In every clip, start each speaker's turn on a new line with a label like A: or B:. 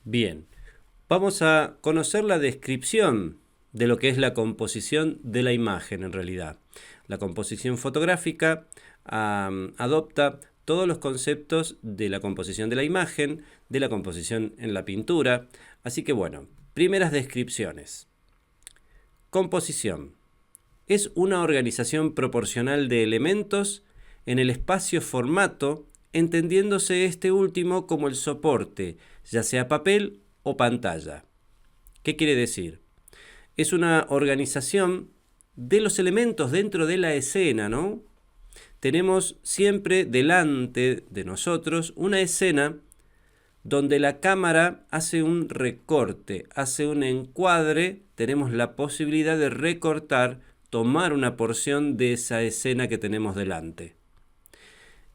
A: Bien, vamos a conocer la descripción de lo que es la composición de la imagen en realidad. La composición fotográfica adopta todos los conceptos de la composición de la imagen, de la composición en la pintura. Así que bueno, primeras descripciones. Composición. Es una organización proporcional de elementos en el espacio-formato, entendiéndose este último como el soporte, ya sea papel o pantalla. ¿Qué quiere decir? Es una organización de los elementos dentro de la escena, ¿no? Tenemos siempre delante de nosotros una escena donde la cámara hace un recorte, hace un encuadre, tenemos la posibilidad de recortar, tomar una porción de esa escena que tenemos delante.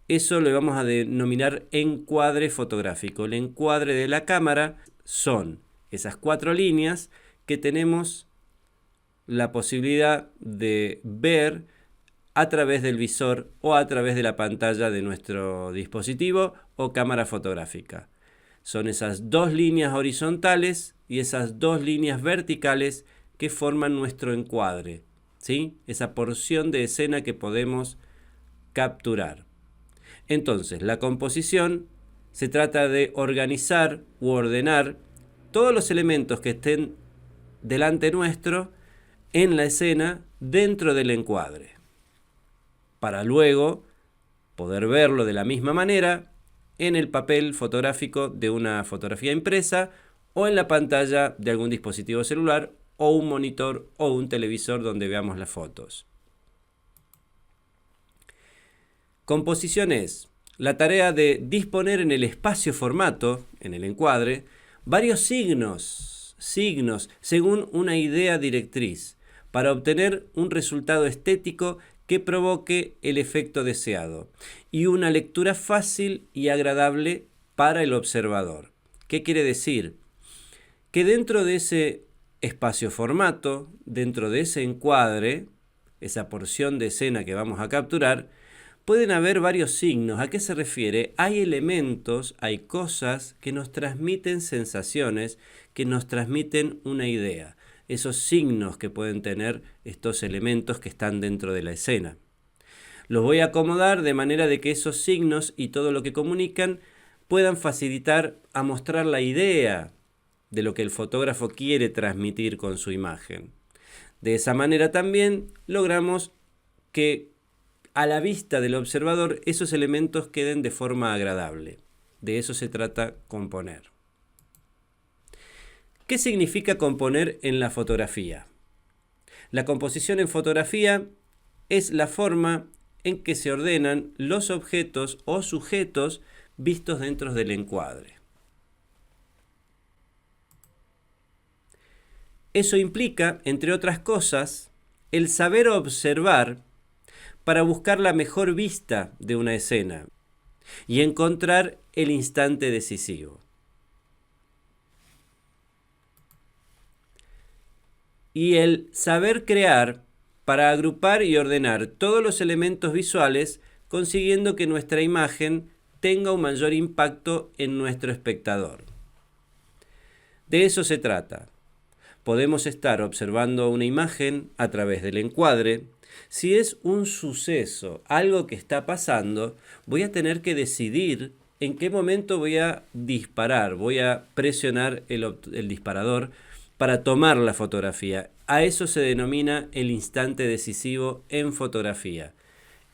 A: Eso lo vamos a denominar encuadre fotográfico. El encuadre de la cámara son esas 4 líneas que tenemos la posibilidad de ver a través del visor o a través de la pantalla de nuestro dispositivo o cámara fotográfica. Son esas 2 líneas horizontales y esas 2 líneas verticales que forman nuestro encuadre, ¿sí? Esa porción de escena que podemos capturar. Entonces, la composición se trata de organizar u ordenar todos los elementos que estén delante nuestro en la escena dentro del encuadre, para luego poder verlo de la misma manera en el papel fotográfico de una fotografía impresa o en la pantalla de algún dispositivo celular o un monitor o un televisor donde veamos las fotos. Composición es la tarea de disponer en el espacio-formato, en el encuadre, varios signos según una idea directriz, para obtener un resultado estético que provoque el efecto deseado y una lectura fácil y agradable para el observador. ¿Qué quiere decir? Que dentro de ese espacio-formato, dentro de ese encuadre, esa porción de escena que vamos a capturar, pueden haber varios signos. ¿A qué se refiere? Hay elementos, hay cosas que nos transmiten sensaciones, que nos transmiten una idea. Esos signos que pueden tener estos elementos que están dentro de la escena. Los voy a acomodar de manera de que esos signos y todo lo que comunican puedan facilitar a mostrar la idea de lo que el fotógrafo quiere transmitir con su imagen. De esa manera también logramos que a la vista del observador esos elementos queden de forma agradable. De eso se trata componer. ¿Qué significa componer en la fotografía? La composición en fotografía es la forma en que se ordenan los objetos o sujetos vistos dentro del encuadre. Eso implica, entre otras cosas, el saber observar para buscar la mejor vista de una escena y encontrar el instante decisivo. Y el saber crear para agrupar y ordenar todos los elementos visuales, consiguiendo que nuestra imagen tenga un mayor impacto en nuestro espectador. De eso se trata. Podemos estar observando una imagen a través del encuadre. Si es un suceso, algo que está pasando, voy a tener que decidir en qué momento voy a disparar, voy a presionar el disparador para tomar la fotografía. A eso se denomina el instante decisivo en fotografía,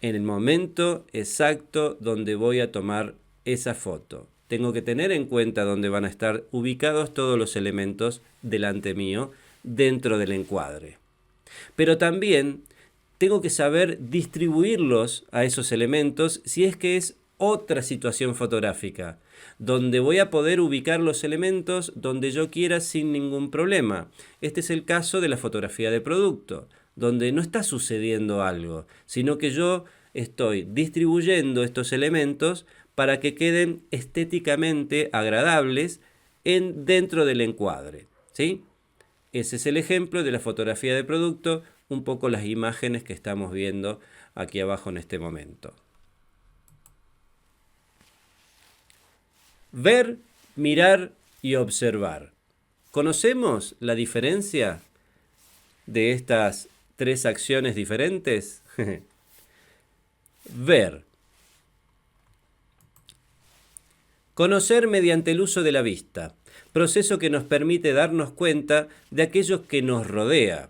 A: en el momento exacto donde voy a tomar esa foto. Tengo que tener en cuenta dónde van a estar ubicados todos los elementos delante mío dentro del encuadre. Pero también tengo que saber distribuirlos a esos elementos si es que es otra situación fotográfica, donde voy a poder ubicar los elementos donde yo quiera sin ningún problema. Este es el caso de la fotografía de producto, donde no está sucediendo algo, sino que yo estoy distribuyendo estos elementos para que queden estéticamente agradables dentro del encuadre, ¿sí? Ese es el ejemplo de la fotografía de producto, un poco las imágenes que estamos viendo aquí abajo en este momento. Ver, mirar y observar. ¿Conocemos la diferencia de estas tres acciones diferentes? Ver. Conocer mediante el uso de la vista, proceso que nos permite darnos cuenta de aquello que nos rodea.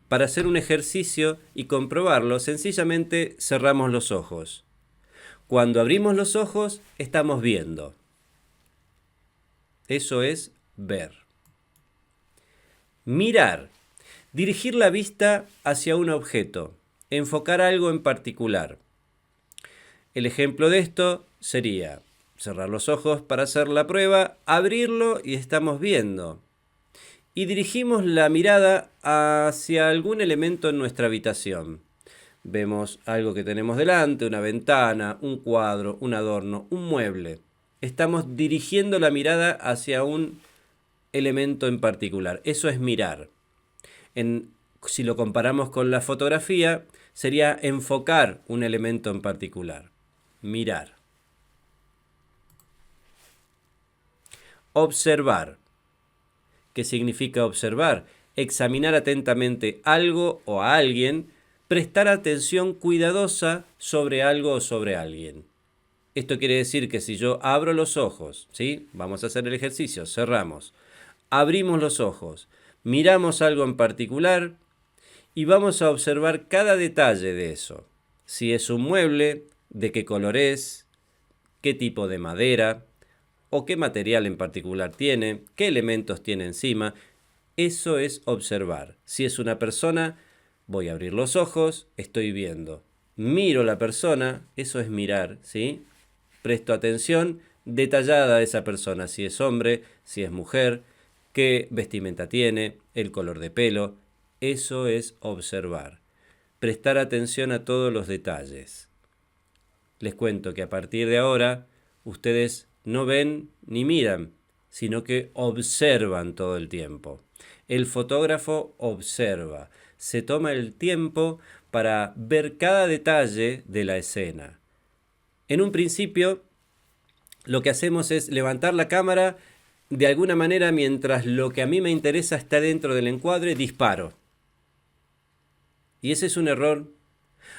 A: Para hacer un ejercicio y comprobarlo, sencillamente cerramos los ojos. Cuando abrimos los ojos, estamos viendo. Eso es ver. Mirar. Dirigir la vista hacia un objeto. Enfocar algo en particular. El ejemplo de esto sería cerrar los ojos para hacer la prueba, abrirlo y estamos viendo. Y dirigimos la mirada hacia algún elemento en nuestra habitación. Vemos algo que tenemos delante, una ventana, un cuadro, un adorno, un mueble. Estamos dirigiendo la mirada hacia un elemento en particular. Eso es mirar. Si lo comparamos con la fotografía, sería enfocar un elemento en particular. Mirar. Observar. ¿Qué significa observar? Examinar atentamente algo o a alguien, prestar atención cuidadosa sobre algo o sobre alguien. Esto quiere decir que si yo abro los ojos, ¿sí? Vamos a hacer el ejercicio, cerramos. Abrimos los ojos, miramos algo en particular y vamos a observar cada detalle de eso. Si es un mueble, de qué color es, qué tipo de madera o qué material en particular tiene, qué elementos tiene encima. Eso es observar. Si es una persona, voy a abrir los ojos, estoy viendo. Miro la persona, eso es mirar, ¿sí? Presto atención detallada a esa persona, si es hombre, si es mujer, qué vestimenta tiene, el color de pelo. Eso es observar. Prestar atención a todos los detalles. Les cuento que a partir de ahora, ustedes no ven ni miran, sino que observan todo el tiempo. El fotógrafo observa, se toma el tiempo para ver cada detalle de la escena. En un principio, lo que hacemos es levantar la cámara de alguna manera mientras lo que a mí me interesa está dentro del encuadre, disparo. Y ese es un error.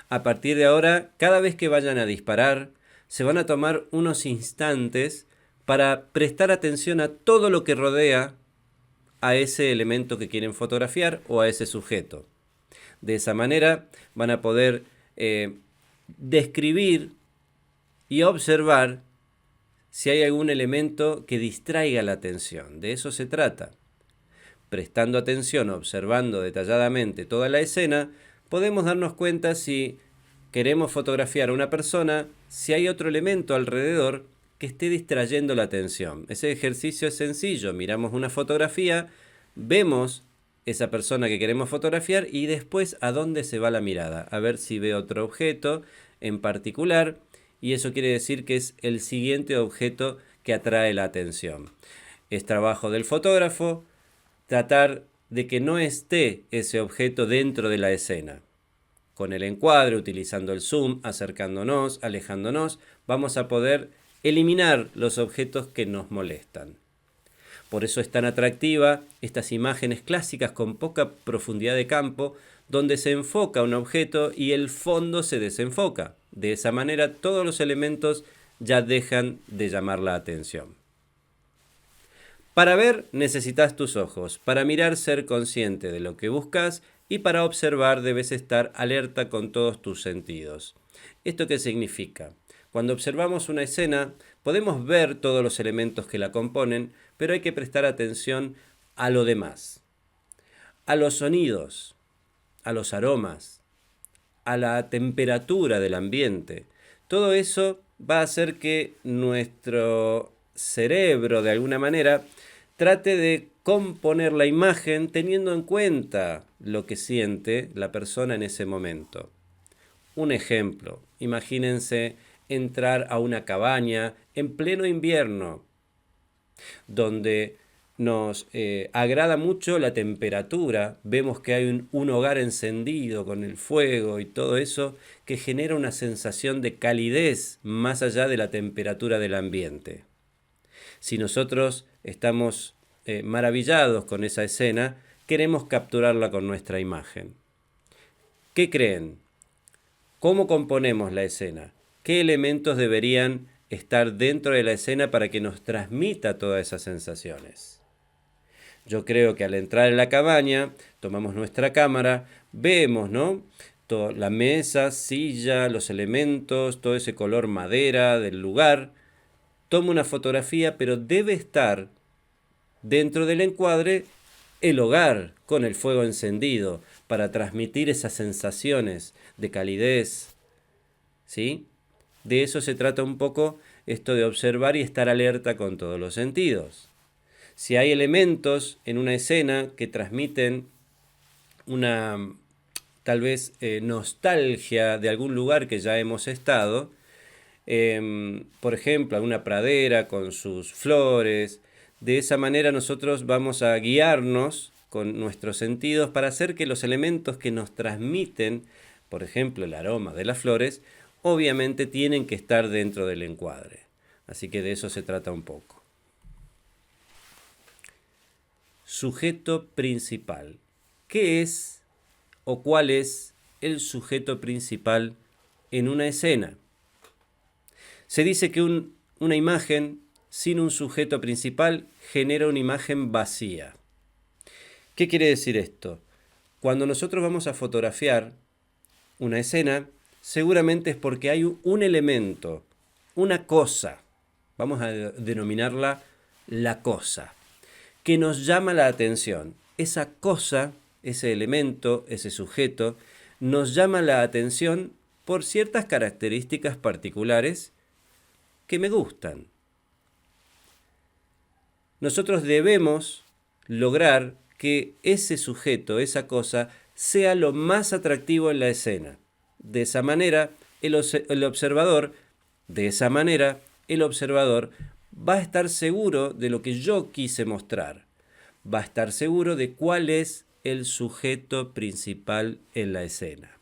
A: A partir de ahora, cada vez que vayan a disparar, se van a tomar unos instantes para prestar atención a todo lo que rodea a ese elemento que quieren fotografiar o a ese sujeto. De esa manera van a poder describir y observar si hay algún elemento que distraiga la atención. De eso se trata. Prestando atención, observando detalladamente toda la escena, podemos darnos cuenta si queremos fotografiar a una persona, si hay otro elemento alrededor que esté distrayendo la atención. Ese ejercicio es sencillo. Miramos una fotografía, vemos esa persona que queremos fotografiar y después a dónde se va la mirada. A ver si ve otro objeto en particular. Y eso quiere decir que es el siguiente objeto que atrae la atención. Es trabajo del fotógrafo tratar de que no esté ese objeto dentro de la escena. Con el encuadre, utilizando el zoom, acercándonos, alejándonos, vamos a poder eliminar los objetos que nos molestan. Por eso es tan atractiva estas imágenes clásicas con poca profundidad de campo, donde se enfoca un objeto y el fondo se desenfoca. De esa manera todos los elementos ya dejan de llamar la atención. Para ver necesitas tus ojos, para mirar ser consciente de lo que buscas y para observar debes estar alerta con todos tus sentidos. ¿Esto qué significa? Cuando observamos una escena podemos ver todos los elementos que la componen, pero hay que prestar atención a lo demás, a los sonidos, a los aromas, a la temperatura del ambiente. Todo eso va a hacer que nuestro cerebro, de alguna manera, trate de componer la imagen teniendo en cuenta lo que siente la persona en ese momento. Un ejemplo, imagínense entrar a una cabaña en pleno invierno, donde nos agrada mucho la temperatura, vemos que hay un hogar encendido con el fuego y todo eso que genera una sensación de calidez más allá de la temperatura del ambiente. Si nosotros estamos maravillados con esa escena, queremos capturarla con nuestra imagen. ¿Qué creen? ¿Cómo componemos la escena? ¿Qué elementos deberían estar dentro de la escena para que nos transmita todas esas sensaciones? Yo creo que al entrar en la cabaña, tomamos nuestra cámara, vemos, ¿no? La mesa, silla, los elementos, todo ese color madera del lugar. Tomo una fotografía, pero debe estar dentro del encuadre el hogar con el fuego encendido para transmitir esas sensaciones de calidez, ¿sí? De eso se trata un poco esto de observar y estar alerta con todos los sentidos. Si hay elementos en una escena que transmiten una tal vez nostalgia de algún lugar que ya hemos estado, por ejemplo, alguna pradera con sus flores, de esa manera nosotros vamos a guiarnos con nuestros sentidos para hacer que los elementos que nos transmiten, por ejemplo, el aroma de las flores, obviamente tienen que estar dentro del encuadre. Así que de eso se trata un poco. Sujeto principal. ¿Qué es o cuál es el sujeto principal en una escena? Se dice que una imagen sin un sujeto principal genera una imagen vacía. ¿Qué quiere decir esto? Cuando nosotros vamos a fotografiar una escena, seguramente es porque hay un elemento, una cosa, vamos a denominarla la cosa, que nos llama la atención. Esa cosa, ese elemento, ese sujeto, nos llama la atención por ciertas características particulares que me gustan. Nosotros debemos lograr que ese sujeto, esa cosa, sea lo más atractivo en la escena. De esa manera, el observador va a estar seguro de lo que yo quise mostrar. Va a estar seguro de cuál es el sujeto principal en la escena.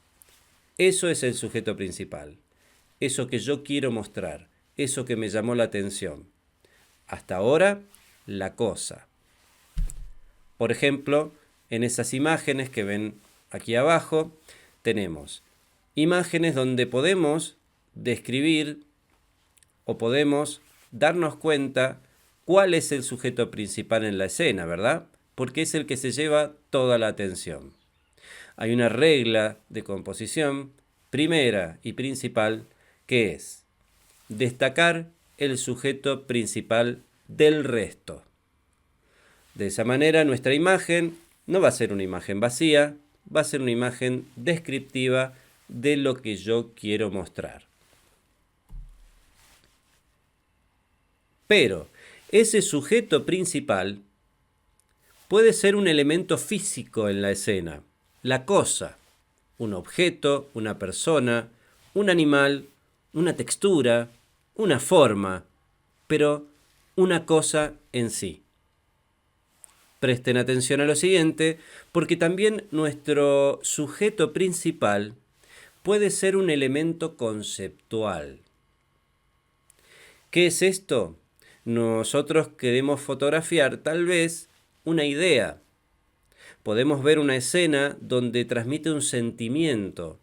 A: Eso es el sujeto principal. Eso que yo quiero mostrar. Eso que me llamó la atención. Hasta ahora, la cosa. Por ejemplo, en esas imágenes que ven aquí abajo, tenemos imágenes donde podemos describir o podemos darnos cuenta cuál es el sujeto principal en la escena, ¿verdad? Porque es el que se lleva toda la atención. Hay una regla de composición primera y principal que es destacar el sujeto principal del resto. De esa manera nuestra imagen no va a ser una imagen vacía, va a ser una imagen descriptiva de lo que yo quiero mostrar. Pero ese sujeto principal puede ser un elemento físico en la escena, la cosa, un objeto, una persona, un animal, una textura, una forma, pero una cosa en sí. Presten atención a lo siguiente, porque también nuestro sujeto principal puede ser un elemento conceptual. ¿Qué es esto? Nosotros queremos fotografiar tal vez una idea. Podemos ver una escena donde transmite un sentimiento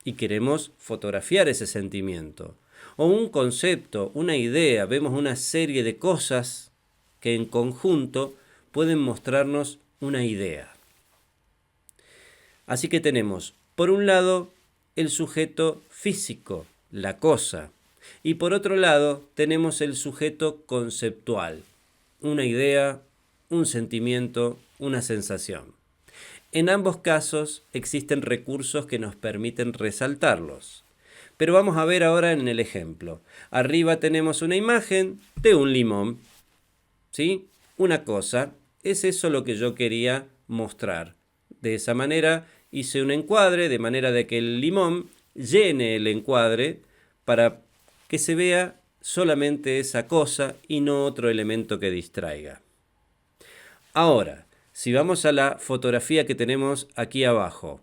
A: y queremos fotografiar ese sentimiento. O un concepto, una idea, vemos una serie de cosas que en conjunto pueden mostrarnos una idea. Así que tenemos, por un lado, el sujeto físico, la cosa, y por otro lado tenemos el sujeto conceptual, una idea, un sentimiento, una sensación. En ambos casos existen recursos que nos permiten resaltarlos. Pero vamos a ver ahora en el ejemplo. Arriba tenemos una imagen de un limón, ¿sí? Una cosa. Es eso lo que yo quería mostrar. De esa manera hice un encuadre, de manera de que el limón llene el encuadre para que se vea solamente esa cosa y no otro elemento que distraiga. Ahora, si vamos a la fotografía que tenemos aquí abajo,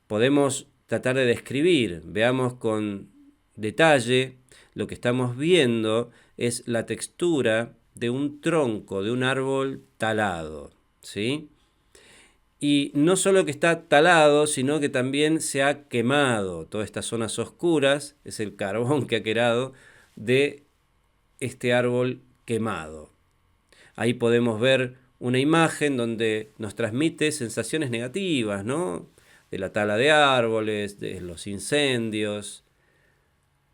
A: podemos tratar de describir, veamos con detalle lo que estamos viendo es la textura de un tronco de un árbol talado, ¿sí? Y no solo que está talado, sino que también se ha quemado. Todas estas zonas oscuras es el carbón que ha quedado de este árbol quemado. Ahí podemos ver una imagen donde nos transmite sensaciones negativas, ¿no? De la tala de árboles, de los incendios.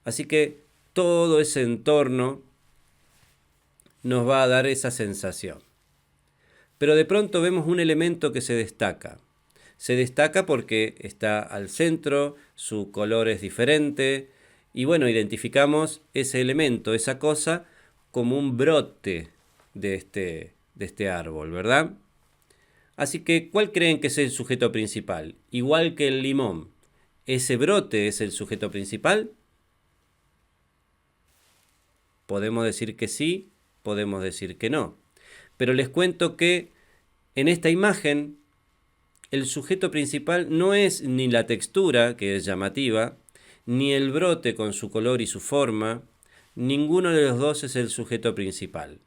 A: Así que todo ese entorno nos va a dar esa sensación. Pero de pronto vemos un elemento que se destaca. Se destaca porque está al centro, su color es diferente y bueno, identificamos ese elemento, esa cosa, como un brote de este árbol, ¿verdad? Así que, ¿cuál creen que es el sujeto principal? Igual que el limón, ¿ese brote es el sujeto principal? Podemos decir que sí, podemos decir que no. Pero les cuento que en esta imagen el sujeto principal no es ni la textura, que es llamativa, ni el brote con su color y su forma. Ninguno de los dos es el sujeto principal.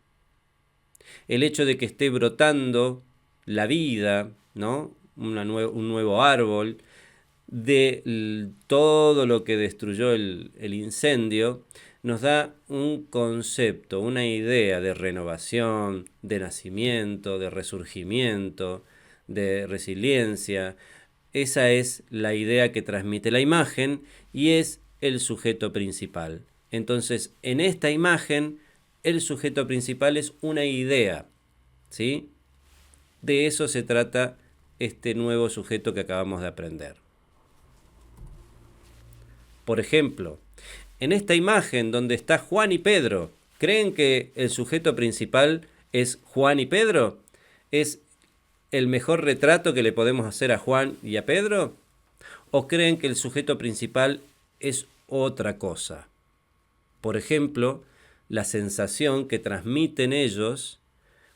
A: El hecho de que esté brotando la vida, ¿no? Un nuevo árbol, de todo lo que destruyó el incendio, nos da un concepto, una idea de renovación, de nacimiento, de resurgimiento, de resiliencia. Esa es la idea que transmite la imagen y es el sujeto principal. Entonces, en esta imagen, el sujeto principal es una idea, ¿sí? De eso se trata este nuevo sujeto que acabamos de aprender. Por ejemplo, en esta imagen donde está Juan y Pedro, ¿creen que el sujeto principal es Juan y Pedro? ¿Es el mejor retrato que le podemos hacer a Juan y a Pedro? ¿O creen que el sujeto principal es otra cosa? Por ejemplo, la sensación que transmiten ellos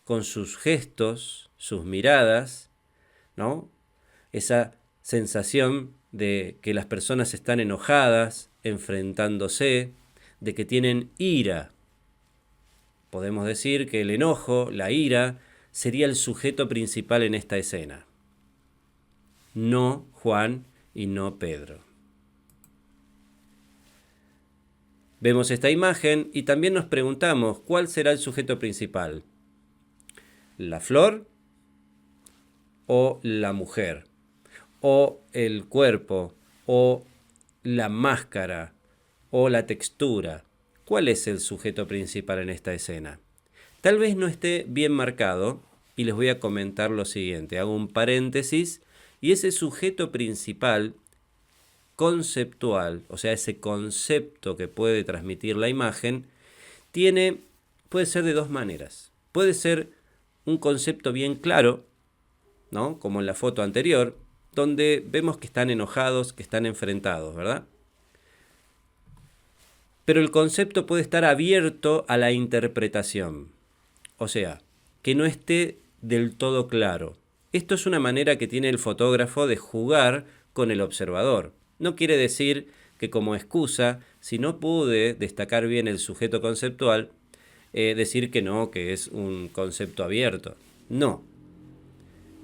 A: con sus gestos, sus miradas, ¿no? Esa sensación de que las personas están enojadas, enfrentándose, de que tienen ira. Podemos decir que el enojo, la ira, sería el sujeto principal en esta escena. No Juan y no Pedro. Vemos esta imagen y también nos preguntamos cuál será el sujeto principal. ¿La flor o la mujer? ¿O el cuerpo? ¿O la máscara? ¿O la textura? ¿Cuál es el sujeto principal en esta escena? Tal vez no esté bien marcado y les voy a comentar lo siguiente. Hago un paréntesis y ese sujeto principal conceptual, o sea, ese concepto que puede transmitir la imagen, puede ser de dos maneras. Puede ser un concepto bien claro, ¿no? Como en la foto anterior, donde vemos que están enojados, que están enfrentados, ¿verdad? Pero el concepto puede estar abierto a la interpretación, o sea, que no esté del todo claro. Esto es una manera que tiene el fotógrafo de jugar con el observador. No quiere decir que como excusa, si no pude destacar bien el sujeto conceptual, decir que no, que es un concepto abierto. No.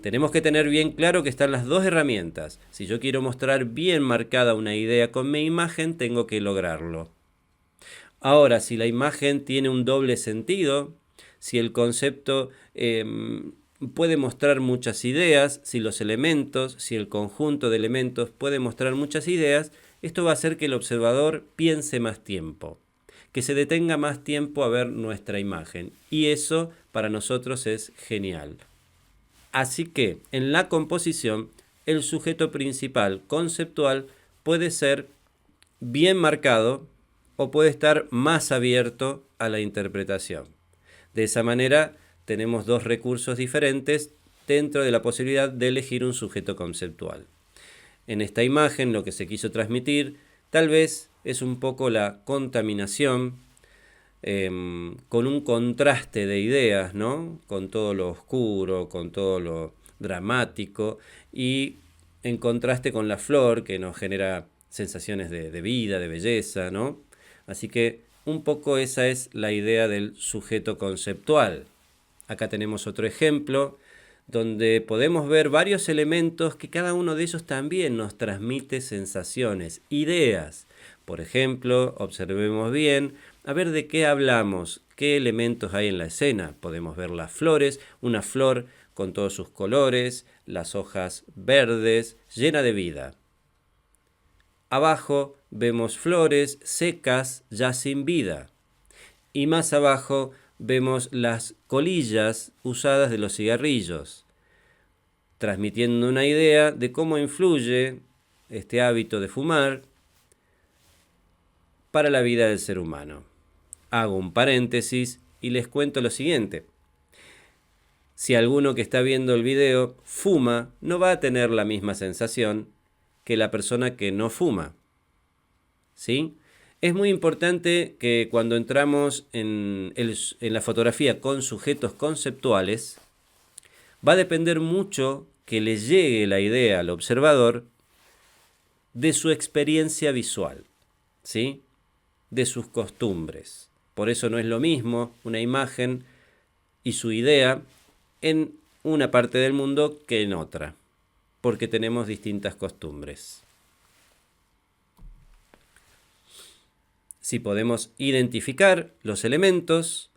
A: Tenemos que tener bien claro que están las dos herramientas. Si yo quiero mostrar bien marcada una idea con mi imagen, tengo que lograrlo. Ahora, si la imagen tiene un doble sentido, si el concepto puede mostrar muchas ideas, si los elementos, si el conjunto de elementos puede mostrar muchas ideas, esto va a hacer que el observador piense más tiempo, que se detenga más tiempo a ver nuestra imagen. Y eso para nosotros es genial. Así que en la composición, el sujeto principal conceptual puede ser bien marcado o puede estar más abierto a la interpretación. De esa manera tenemos dos recursos diferentes dentro de la posibilidad de elegir un sujeto conceptual. En esta imagen lo que se quiso transmitir tal vez es un poco la contaminación con un contraste de ideas, ¿no? Con todo lo oscuro, con todo lo dramático y en contraste con la flor que nos genera sensaciones de vida, de belleza, ¿no? Así que un poco esa es la idea del sujeto conceptual. Acá tenemos otro ejemplo donde podemos ver varios elementos que cada uno de ellos también nos transmite sensaciones, ideas. Por ejemplo, observemos bien, a ver de qué hablamos, qué elementos hay en la escena. Podemos ver las flores, una flor con todos sus colores, las hojas verdes, llena de vida. Abajo vemos flores secas, ya sin vida. Y más abajo vemos las colillas usadas de los cigarrillos, transmitiendo una idea de cómo influye este hábito de fumar para la vida del ser humano. Hago un paréntesis y les cuento lo siguiente. Si alguno que está viendo el video fuma, no va a tener la misma sensación que la persona que no fuma. ¿Sí? Es muy importante que cuando entramos en la fotografía con sujetos conceptuales, va a depender mucho que le llegue la idea al observador de su experiencia visual, ¿sí? De sus costumbres. Por eso no es lo mismo una imagen y su idea en una parte del mundo que en otra, porque tenemos distintas costumbres. Si podemos identificar los elementos,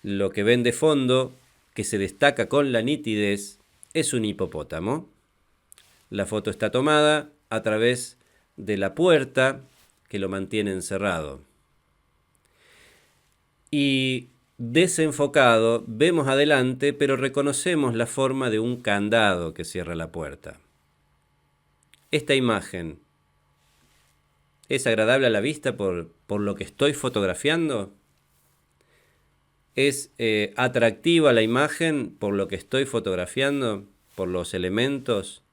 A: lo que ven de fondo, que se destaca con la nitidez, es un hipopótamo. La foto está tomada a través de la puerta que lo mantiene encerrado. Y desenfocado, vemos adelante, pero reconocemos la forma de un candado que cierra la puerta. Esta imagen ¿es agradable a la vista por lo que estoy fotografiando? ¿Es atractiva la imagen por lo que estoy fotografiando? ¿Por los elementos?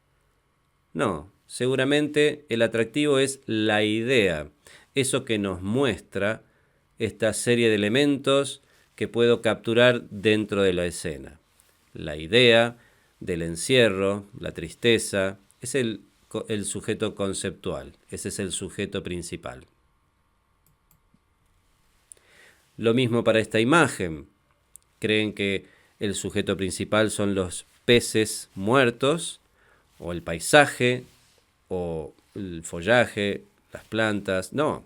A: No, seguramente el atractivo es la idea, eso que nos muestra esta serie de elementos que puedo capturar dentro de la escena. La idea del encierro, la tristeza, es el sujeto conceptual, ese es el sujeto principal. Lo mismo para esta imagen. ¿Creen que el sujeto principal son los peces muertos, o el paisaje, o el follaje, las plantas? No.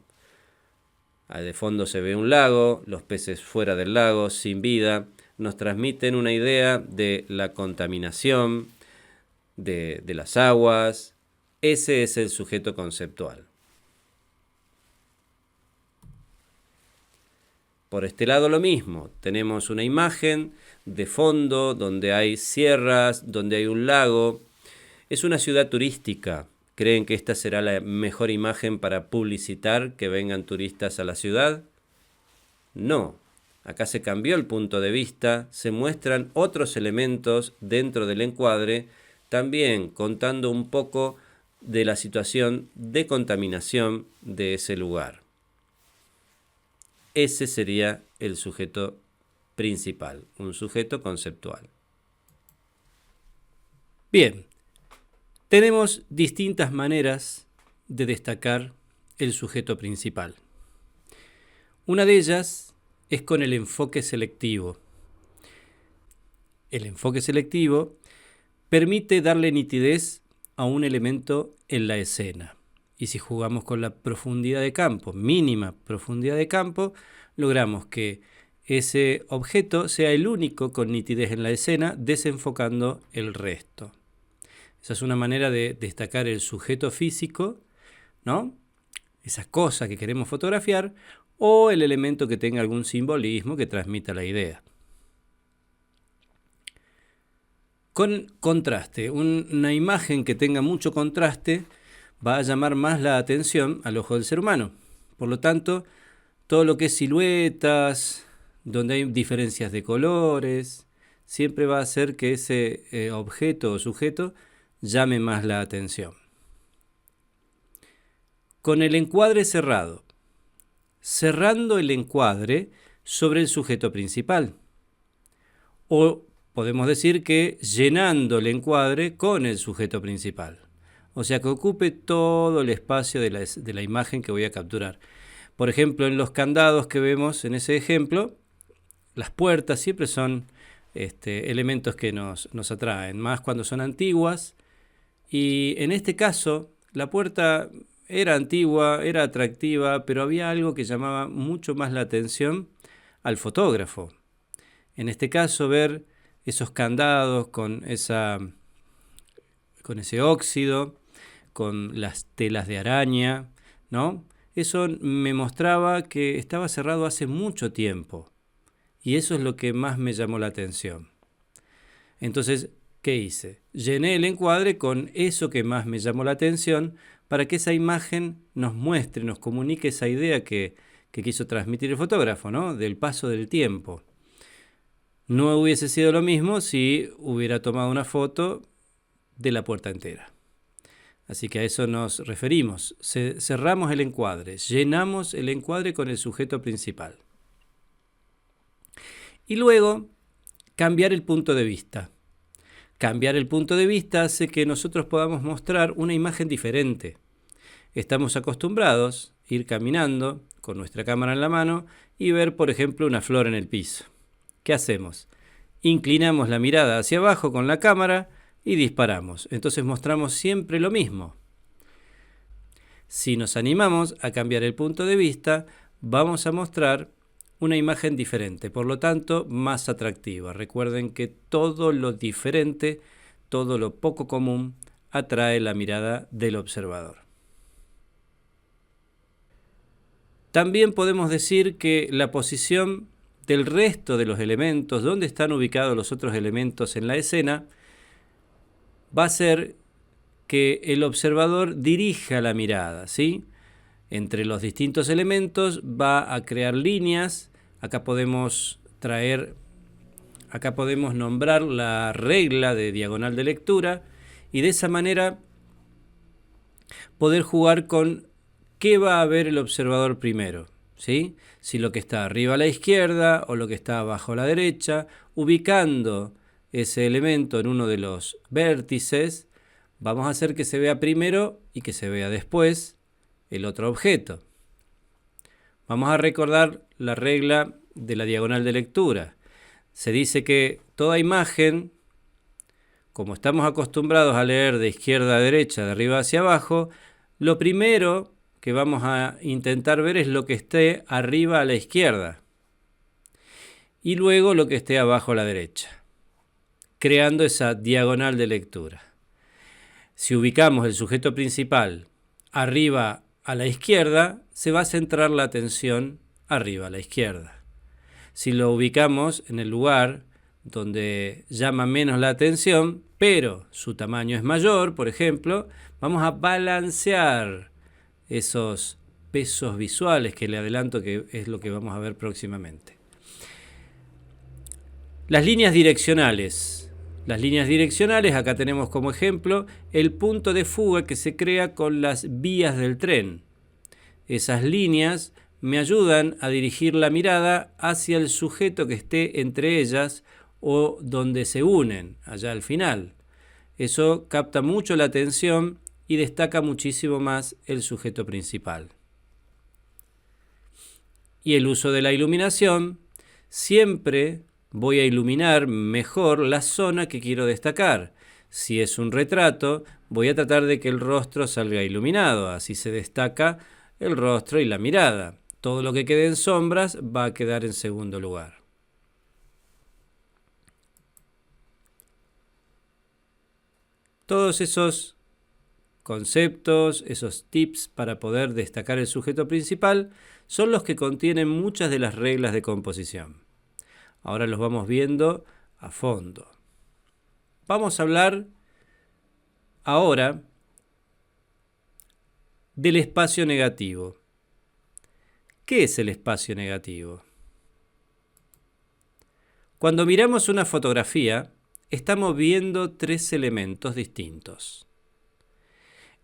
A: De fondo se ve un lago, los peces fuera del lago, sin vida. Nos transmiten una idea de la contaminación, de las aguas. Ese es el sujeto conceptual. Por este lado lo mismo, tenemos una imagen de fondo donde hay sierras, donde hay un lago. Es una ciudad turística. ¿Creen que esta será la mejor imagen para publicitar que vengan turistas a la ciudad? No. Acá se cambió el punto de vista, se muestran otros elementos dentro del encuadre, también contando un poco de la situación de contaminación de ese lugar. Ese sería el sujeto principal, un sujeto conceptual. Bien, tenemos distintas maneras de destacar el sujeto principal. Una de ellas es con el enfoque selectivo. El enfoque selectivo permite darle nitidez a un elemento en la escena. Y si jugamos con la profundidad de campo, mínima profundidad de campo, logramos que ese objeto sea el único con nitidez en la escena, desenfocando el resto. Esa es una manera de destacar el sujeto físico, ¿no? Esa cosa que queremos fotografiar, o el elemento que tenga algún simbolismo que transmita la idea. Con contraste, una imagen que tenga mucho contraste va a llamar más la atención al ojo del ser humano. Por lo tanto, todo lo que es siluetas, donde hay diferencias de colores, siempre va a hacer que ese objeto o sujeto llame más la atención. Con el encuadre cerrado, cerrando el encuadre sobre el sujeto principal. O podemos decir que llenando el encuadre con el sujeto principal. O sea, que ocupe todo el espacio de la imagen que voy a capturar. Por ejemplo, en los candados que vemos en ese ejemplo, las puertas siempre son elementos que nos atraen, más cuando son antiguas. Y en este caso, la puerta era antigua, era atractiva, pero había algo que llamaba mucho más la atención al fotógrafo. En este caso, ver esos candados con ese óxido, con las telas de araña, ¿no? Eso me mostraba que estaba cerrado hace mucho tiempo. Y eso es lo que más me llamó la atención. Entonces, ¿qué hice? Llené el encuadre con eso que más me llamó la atención para que esa imagen nos muestre, nos comunique esa idea que quiso transmitir el fotógrafo, ¿no? Del paso del tiempo. No hubiese sido lo mismo si hubiera tomado una foto de la puerta entera. Así que a eso nos referimos. Cerramos el encuadre, llenamos el encuadre con el sujeto principal. Y luego, cambiar el punto de vista. Cambiar el punto de vista hace que nosotros podamos mostrar una imagen diferente. Estamos acostumbrados a ir caminando con nuestra cámara en la mano y ver, por ejemplo, una flor en el piso. ¿Qué hacemos? Inclinamos la mirada hacia abajo con la cámara y disparamos. Entonces mostramos siempre lo mismo. Si nos animamos a cambiar el punto de vista, vamos a mostrar una imagen diferente, por lo tanto, más atractiva. Recuerden que todo lo diferente, todo lo poco común, atrae la mirada del observador. También podemos decir que la posición del resto de los elementos, donde están ubicados los otros elementos en la escena, va a ser que el observador dirija la mirada, ¿sí? Entre los distintos elementos va a crear líneas. Acá podemos nombrar la regla de diagonal de lectura y de esa manera poder jugar con qué va a ver el observador primero, ¿sí? Si lo que está arriba a la izquierda o lo que está abajo a la derecha, ubicando ese elemento en uno de los vértices, vamos a hacer que se vea primero y que se vea después el otro objeto. Vamos a recordar la regla de la diagonal de lectura. Se dice que toda imagen, como estamos acostumbrados a leer de izquierda a derecha, de arriba hacia abajo, lo primero que vamos a intentar ver es lo que esté arriba a la izquierda y luego lo que esté abajo a la derecha, creando esa diagonal de lectura. Si ubicamos el sujeto principal arriba a la izquierda, se va a centrar la atención arriba a la izquierda. Si lo ubicamos en el lugar donde llama menos la atención, pero su tamaño es mayor, por ejemplo, vamos a balancear esos pesos visuales que le adelanto que es lo que vamos a ver próximamente. Las líneas direccionales. Las líneas direccionales, acá tenemos como ejemplo el punto de fuga que se crea con las vías del tren. Esas líneas me ayudan a dirigir la mirada hacia el sujeto que esté entre ellas o donde se unen, allá al final. Eso capta mucho la atención y destaca muchísimo más el sujeto principal. Y el uso de la iluminación, siempre voy a iluminar mejor la zona que quiero destacar. Si es un retrato, voy a tratar de que el rostro salga iluminado, así se destaca el rostro y la mirada. Todo lo que quede en sombras va a quedar en segundo lugar. Todos esos conceptos, esos tips para poder destacar el sujeto principal son los que contienen muchas de las reglas de composición. Ahora los vamos viendo a fondo. Vamos a hablar ahora del espacio negativo. ¿Qué es el espacio negativo? Cuando miramos una fotografía, estamos viendo tres elementos distintos.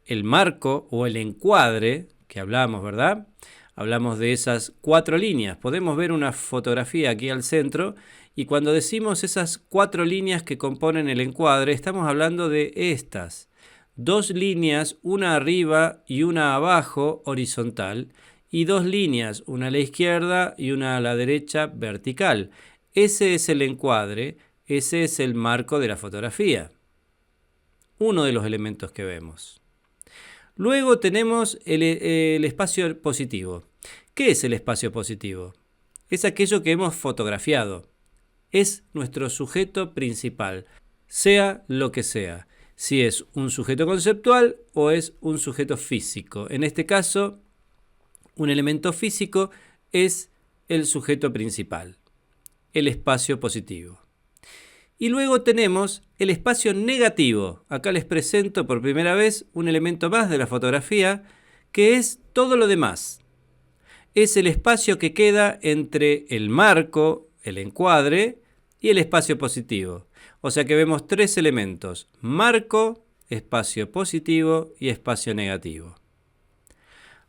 A: El marco o el encuadre, que hablamos, ¿verdad? Hablamos de esas 4 líneas. Podemos ver una fotografía aquí al centro y cuando decimos esas 4 líneas que componen el encuadre, estamos hablando de estas. 2 líneas, una arriba y una abajo, horizontal, y dos líneas, una a la izquierda y una a la derecha vertical. Ese es el encuadre, ese es el marco de la fotografía. Uno de los elementos que vemos. Luego tenemos el espacio positivo. ¿Qué es el espacio positivo? Es aquello que hemos fotografiado. Es nuestro sujeto principal, sea lo que sea. Si es un sujeto conceptual o es un sujeto físico. En este caso, un elemento físico es el sujeto principal, el espacio positivo. Y luego tenemos el espacio negativo. Acá les presento por primera vez un elemento más de la fotografía, que es todo lo demás. Es el espacio que queda entre el marco, el encuadre, y el espacio positivo. O sea que vemos tres elementos: marco, espacio positivo y espacio negativo.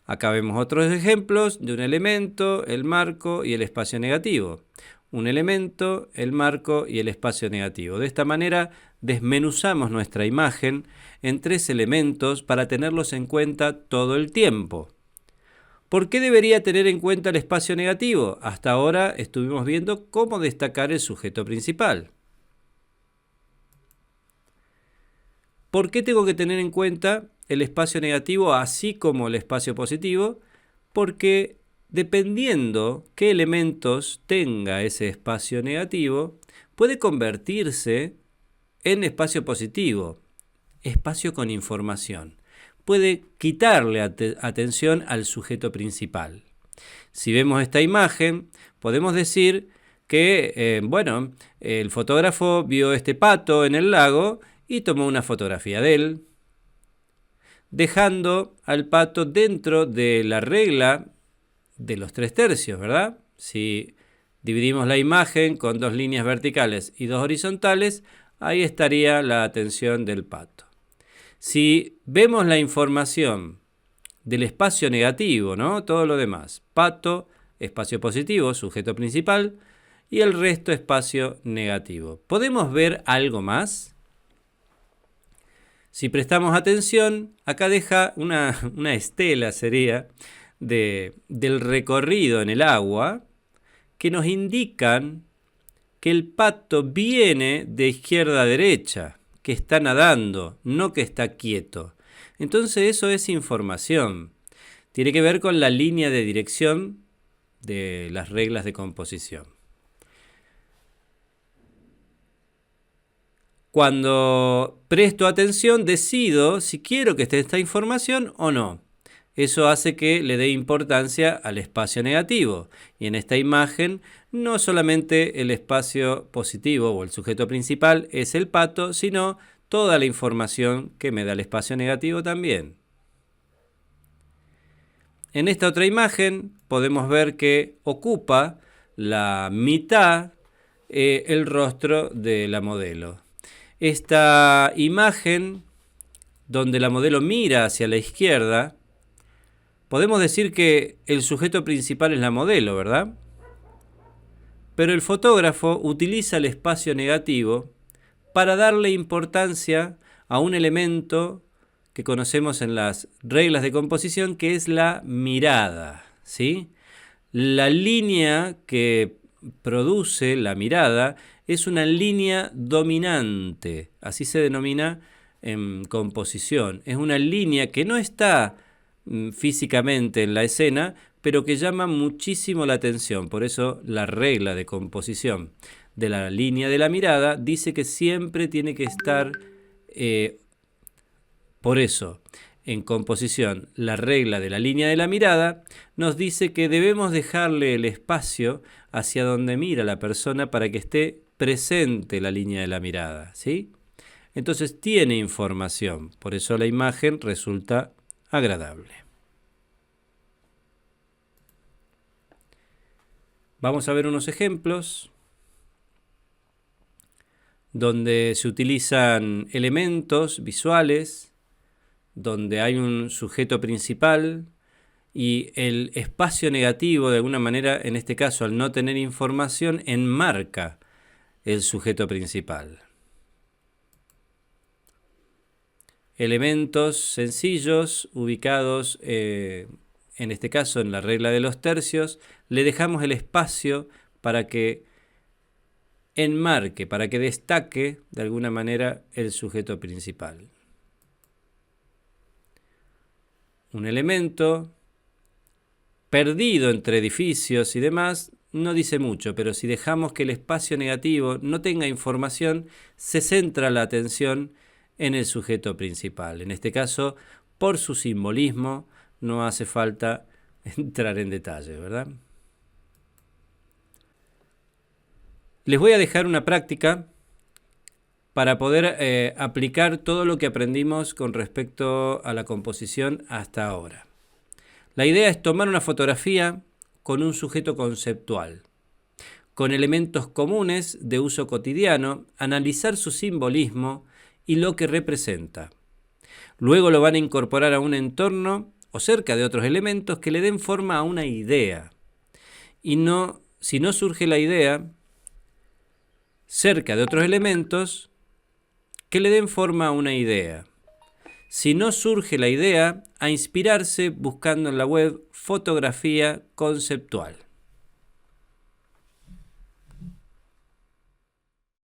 A: Acá vemos otros ejemplos de un elemento, el marco y el espacio negativo. Un elemento, el marco y el espacio negativo. De esta manera desmenuzamos nuestra imagen en tres elementos para tenerlos en cuenta todo el tiempo. ¿Por qué debería tener en cuenta el espacio negativo? Hasta ahora estuvimos viendo cómo destacar el sujeto principal. ¿Por qué tengo que tener en cuenta el espacio negativo así como el espacio positivo? Porque dependiendo qué elementos tenga ese espacio negativo, puede convertirse en espacio positivo, espacio con información. Puede quitarle atención al sujeto principal. Si vemos esta imagen, podemos decir que, el fotógrafo vio este pato en el lago y tomó una fotografía de él, dejando al pato dentro de la regla de los 3/3, ¿verdad? Si dividimos la imagen con dos líneas verticales y dos horizontales, ahí estaría la atención del pato. Si vemos la información del espacio negativo, ¿no? Todo lo demás, pato, espacio positivo, sujeto principal, y el resto espacio negativo. ¿Podemos ver algo más? Si prestamos atención, acá deja una estela, sería, del recorrido en el agua, que nos indican que el pato viene de izquierda a derecha, que está nadando, no que está quieto. Entonces eso es información. Tiene que ver con la línea de dirección de las reglas de composición. Cuando presto atención, decido si quiero que esté esta información o no. Eso hace que le dé importancia al espacio negativo. Y en esta imagen, no solamente el espacio positivo o el sujeto principal es el pato, sino toda la información que me da el espacio negativo también. En esta otra imagen podemos ver que ocupa la mitad el rostro de la modelo. Esta imagen, donde la modelo mira hacia la izquierda, podemos decir que el sujeto principal es la modelo, ¿verdad? Pero el fotógrafo utiliza el espacio negativo para darle importancia a un elemento que conocemos en las reglas de composición, que es la mirada, ¿sí? La línea que produce la mirada es una línea dominante, así se denomina en composición. Es una línea que no está físicamente en la escena, pero que llama muchísimo la atención. Por eso la regla de composición de la línea de la mirada dice que siempre tiene que estar, por eso, en composición, la regla de la línea de la mirada nos dice que debemos dejarle el espacio hacia donde mira la persona para que esté presente la línea de la mirada, ¿sí? Entonces tiene información, por eso la imagen resulta agradable. Vamos a ver unos ejemplos donde se utilizan elementos visuales, donde hay un sujeto principal y el espacio negativo, de alguna manera, en este caso, al no tener información, enmarca el sujeto principal. Elementos sencillos ubicados en este caso en la regla de los tercios, le dejamos el espacio para que enmarque, para que destaque de alguna manera el sujeto principal. Un elemento perdido entre edificios y demás no dice mucho, pero si dejamos que el espacio negativo no tenga información, se centra la atención en el sujeto principal. En este caso, por su simbolismo, no hace falta entrar en detalle, ¿verdad? Les voy a dejar una práctica para poder aplicar todo lo que aprendimos con respecto a la composición hasta ahora. La idea es tomar una fotografía con un sujeto conceptual, con elementos comunes de uso cotidiano, analizar su simbolismo y lo que representa. Luego lo van a incorporar a un entorno o cerca de otros elementos que le den forma a una idea. Y si no surge la idea, cerca de otros elementos que le den forma a una idea. Si no surge la idea, a inspirarse buscando en la web fotografía conceptual.